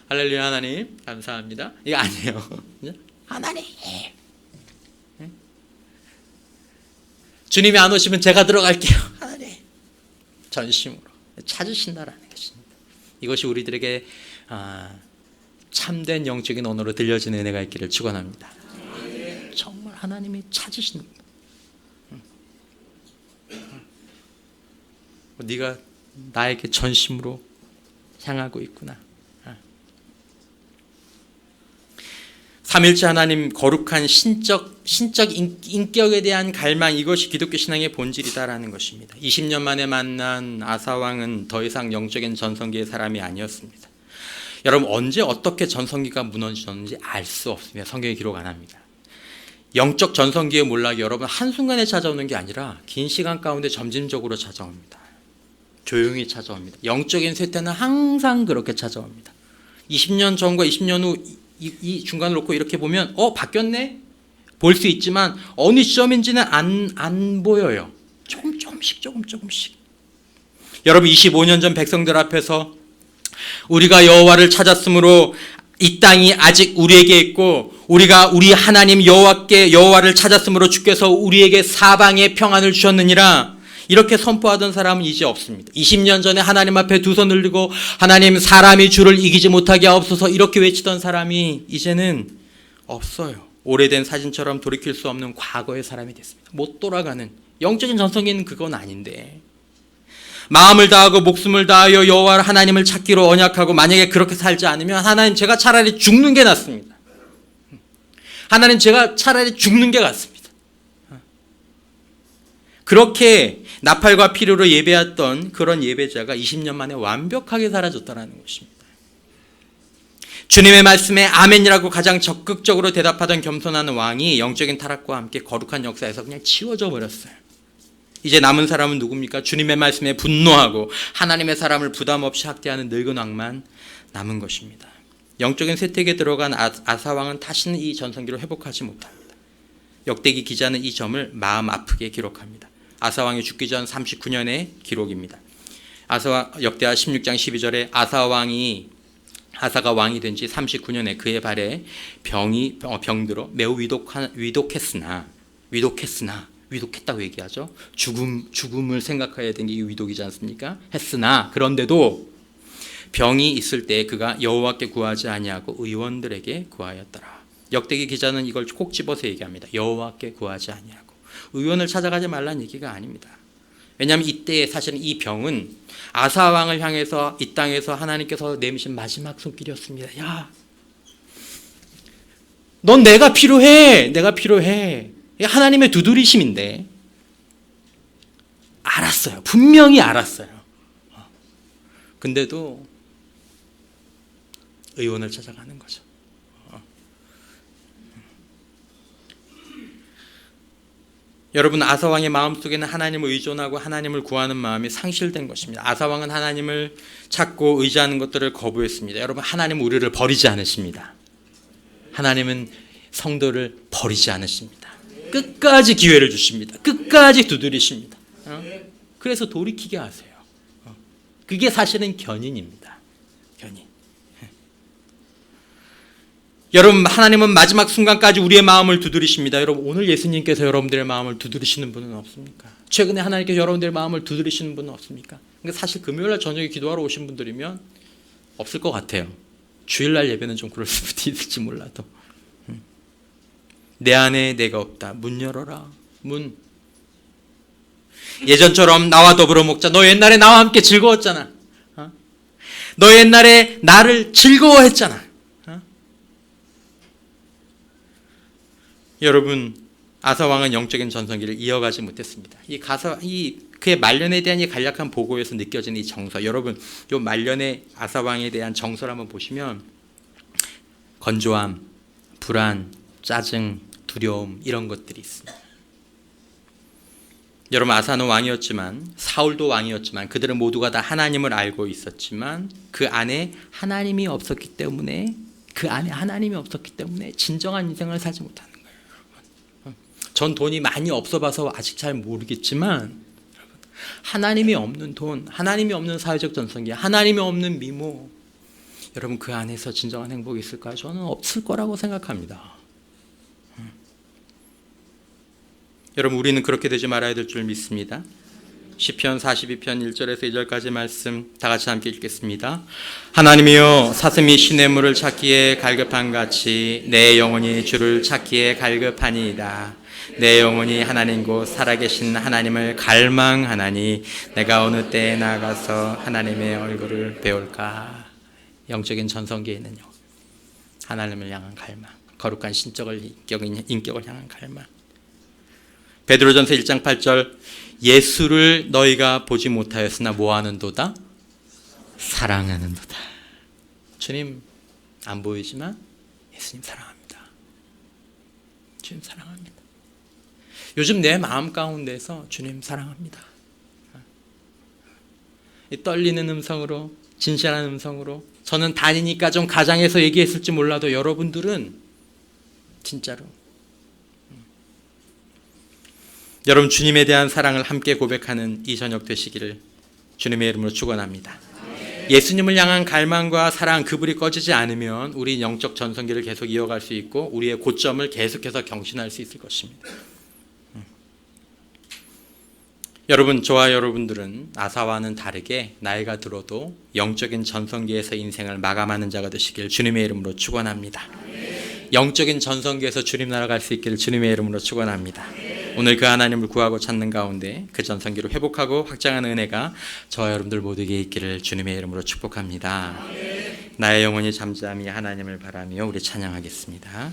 할렐루야, 하나님 감사합니다. 이거 아니에요. 하나님, 주님이 안 오시면 제가 들어갈게요. 하나님, 전심으로 찾으신다라는 것입니다. 이것이 우리들에게 참된 영적인 언어로 들려지는 은혜가 있기를 축원합니다. 정말 하나님이 찾으시는 거예요. 네가 나에게 전심으로 향하고 있구나. 삼일째 하나님 거룩한 신적 인격에 대한 갈망, 이것이 기독교 신앙의 본질이다라는 것입니다. 20년 만에 만난 아사왕은 더 이상 영적인 전성기의 사람이 아니었습니다. 여러분, 언제 어떻게 전성기가 무너졌는지 알 수 없습니다. 성경에 기록 안 합니다. 영적 전성기의 몰락이 여러분 한순간에 찾아오는 게 아니라 긴 시간 가운데 점진적으로 찾아옵니다. 조용히 찾아옵니다. 영적인 쇠퇴는 항상 그렇게 찾아옵니다. 20년 전과 20년 후 이 중간을 놓고 이렇게 보면 바뀌었네? 볼 수 있지만 어느 시점인지는 안 보여요. 조금씩. 여러분, 25년 전 백성들 앞에서 우리가 여호와를 찾았으므로 이 땅이 아직 우리에게 있고 우리가 우리 하나님 여호와를 찾았으므로 주께서 우리에게 사방에 평안을 주셨느니라, 이렇게 선포하던 사람은 이제 없습니다. 20년 전에 하나님 앞에 두 손을 들고 하나님, 사람이 주를 이기지 못하게 하옵소서 이렇게 외치던 사람이 이제는 없어요. 오래된 사진처럼 돌이킬 수 없는 과거의 사람이 됐습니다. 못 돌아가는 영적인 전성기는 그건 아닌데, 마음을 다하고 목숨을 다하여 여호와 하나님을 찾기로 언약하고 만약에 그렇게 살지 않으면 하나님, 제가 차라리 죽는 게 낫습니다. 하나님, 제가 차라리 죽는 게 낫습니다. 그렇게 나팔과 피로로 예배했던 그런 예배자가 20년 만에 완벽하게 사라졌다는 것입니다. 주님의 말씀에 아멘이라고 가장 적극적으로 대답하던 겸손한 왕이 영적인 타락과 함께 거룩한 역사에서 그냥 지워져 버렸어요. 이제 남은 사람은 누굽니까? 주님의 말씀에 분노하고 하나님의 사람을 부담 없이 학대하는 늙은 왕만 남은 것입니다. 영적인 쇠퇴에 들어간 아사왕은 다시는 이 전성기를 회복하지 못합니다. 역대기 기자는 이 점을 마음 아프게 기록합니다. 아사왕이 죽기 전 39년의 기록입니다. 역대하 16장 12절에 아사가 왕이 된 지 39년에 그의 발에 병들어 매우 위독했으나 위독했다고 얘기하죠. 죽음을 생각해야 되는 게 위독이지 않습니까? 했으나 그런데도 병이 있을 때 그가 여호와께 구하지 아니하고 의원들에게 구하였더라. 역대기 기자는 이걸 꼭 집어서 얘기합니다. 여호와께 구하지 아니하고. 의원을 찾아가지 말라는 얘기가 아닙니다. 왜냐하면 이때 사실은 이 병은 아사 왕을 향해서 이 땅에서 하나님께서 내미신 마지막 손길이었습니다. 야, 넌 내가 필요해. 내가 필요해. 하나님의 두드리심인데 알았어요. 분명히 알았어요. 근데도 의원을 찾아가는 거죠. 여러분, 아사왕의 마음속에는 하나님을 의존하고 하나님을 구하는 마음이 상실된 것입니다. 아사왕은 하나님을 찾고 의지하는 것들을 거부했습니다. 여러분, 하나님은 우리를 버리지 않으십니다. 하나님은 성도를 버리지 않으십니다. 끝까지 기회를 주십니다. 끝까지 두드리십니다. 그래서 돌이키게 하세요. 그게 사실은 견인입니다. 견인. 여러분, 하나님은 마지막 순간까지 우리의 마음을 두드리십니다. 여러분, 오늘 예수님께서 여러분들의 마음을 두드리시는 분은 없습니까? 최근에 하나님께서 여러분들의 마음을 두드리시는 분은 없습니까? 그러니까 사실 금요일날 저녁에 기도하러 오신 분들이면 없을 것 같아요. 주일날 예배는 좀 그럴 수도 있을지 몰라도. 내 안에 내가 없다. 문 열어라. 문. 예전처럼 나와 더불어 먹자. 너 옛날에 나와 함께 즐거웠잖아. 너 옛날에 나를 즐거워했잖아. 여러분, 아사왕은 영적인 전성기를 이어가지 못했습니다. 그의 말년에 대한 이 간략한 보고에서 느껴지는 이 정서, 여러분, 이 말년의 아사왕에 대한 정서를 한번 보시면 건조함, 불안, 짜증, 두려움, 이런 것들이 있습니다. 여러분, 아사는 왕이었지만, 사울도 왕이었지만, 그들은 모두가 다 하나님을 알고 있었지만 그 안에 하나님이 없었기 때문에 진정한 인생을 살지 못하는 거예요. 전 돈이 많이 없어 봐서 아직 잘 모르겠지만 하나님이 없는 돈, 하나님이 없는 사회적 전성기, 하나님이 없는 미모, 여러분, 그 안에서 진정한 행복이 있을까요? 저는 없을 거라고 생각합니다. 여러분, 우리는 그렇게 되지 말아야 될 줄 믿습니다. 시편 42편 1절에서 2절까지 말씀 다 같이 함께 읽겠습니다. 하나님이여, 사슴이 시냇물을 찾기에 갈급한 같이 내 영혼이 주를 찾기에 갈급하니이다. 내 영혼이 하나님 곧 살아계신 하나님을 갈망하나니 내가 어느 때에 나가서 하나님의 얼굴을 배울까. 영적인 전성기에는요, 하나님을 향한 갈망, 거룩한 인격을 향한 갈망. 베드로전서 1장 8절, 예수를 너희가 보지 못하였으나 뭐하는도다? 사랑하는도다. 주님 안 보이지만 예수님 사랑합니다. 주님 사랑합니다. 요즘 내 마음 가운데서 주님 사랑합니다. 이 떨리는 음성으로, 진실한 음성으로, 저는 다니니까 좀 가장해서 얘기했을지 몰라도 여러분들은 진짜로, 여러분, 주님에 대한 사랑을 함께 고백하는 이 저녁 되시기를 주님의 이름으로 축원합니다. 예수님을 향한 갈망과 사랑, 그 불이 꺼지지 않으면 우리 영적 전성기를 계속 이어갈 수 있고 우리의 고점을 계속해서 경신할 수 있을 것입니다. 여러분, 저와 여러분들은 아사와는 다르게 나이가 들어도 영적인 전성기에서 인생을 마감하는 자가 되시길 주님의 이름으로 축원합니다. 영적인 전성기에서 주님 나라 갈 수 있기를 주님의 이름으로 축원합니다. 오늘 그 하나님을 구하고 찾는 가운데 그 전성기로 회복하고 확장하는 은혜가 저와 여러분들 모두에게 있기를 주님의 이름으로 축복합니다. 나의 영혼이 잠잠히 하나님을 바라며 우리 찬양하겠습니다.